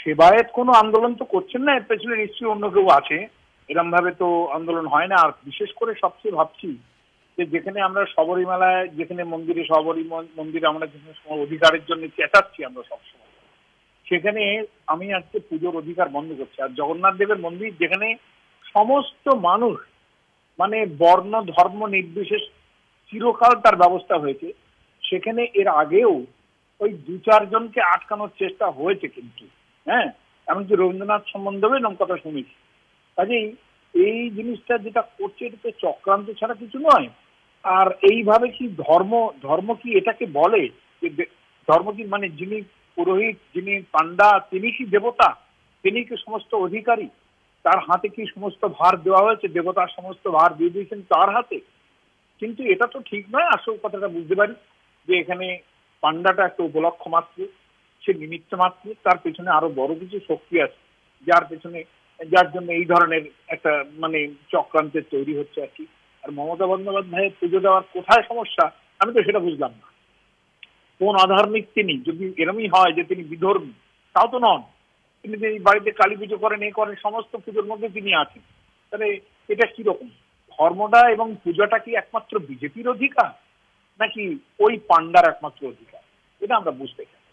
সেবায়েত কোনো আন্দোলন তো করছেন না, এর পেছনে নিশ্চয়ই অন্য কেউ আছে। এরম ভাবে তো আন্দোলন হয় না। আর বিশেষ করে সবচেয়ে ভাবছি যে যেখানে আমরা শবরীমালায়, যেখানে মন্দিরে মন্দিরে আমরা যেখানে অধিকারের জন্য চেঁচাচ্ছি আমরা সবসময়, সেখানে আমি আজকে পুজোর অধিকার বন্ধ করছি। আর জগন্নাথ দেবের মন্দির যেখানে সমস্ত মানুষ, মানে বর্ণ ধর্ম নির্বিশেষ চিরকাল তার ব্যবস্থা হয়েছে, সেখানে এর আগেও ওই 2-4 জনকে আটকানোর চেষ্টা হয়েছে কিন্তু। হ্যাঁ, এমনকি রবীন্দ্রনাথ সম্বন্ধেও এরকম কথা শুনেছি। কাজেই এই জিনিসটা যেটা করছে এটা তো চক্রান্ত ছাড়া কিছু নয়। আর এইভাবে কি ধর্ম, ধর্ম কি এটাকে বলে যে ধর্ম কি মানে যিনি পুরোহিত, যিনি পান্ডা, তিনি কি দেবতা? তিনি কি সমস্ত অধিকারী? তার হাতে কি সমস্ত ভার দেওয়া হয়েছে? দেবতার সমস্ত ভার দিয়ে দিয়েছেন তার হাতে। কিন্তু এটা তো ঠিক নয়। আসল কথাটা বুঝতে পারি যে এখানে পান্ডাটা একটা উপলক্ষ মাত্র, সে নিমিত্ত মাত্র, তার পেছনে আরো বড় কিছু শক্তি আছে যার জন্য এই ধরনের একটা মানে চক্রান্তের তৈরি হচ্ছে আর কি। আর মমতা বন্দ্যোপাধ্যায়ের পুজো দেওয়ার কোথায় সমস্যা আমি তো সেটা বুঝলাম না। কোন আধার্মিক তিনি? যদি এরমই হয় যে তিনি বিধর্মী, তাও তো নন। তিনি যে বাড়িতে কালী পুজো করেন, এ করেন, সমস্ত পুজোর মধ্যে তিনি আছেন। তাহলে এটা কিরকম? ধর্মটা এবং পূজাটা কি একমাত্র বিজেপির অধিকার, নাকি ওই পান্ডার একমাত্র অধিকার? এটা আমরা বুঝতে চাই।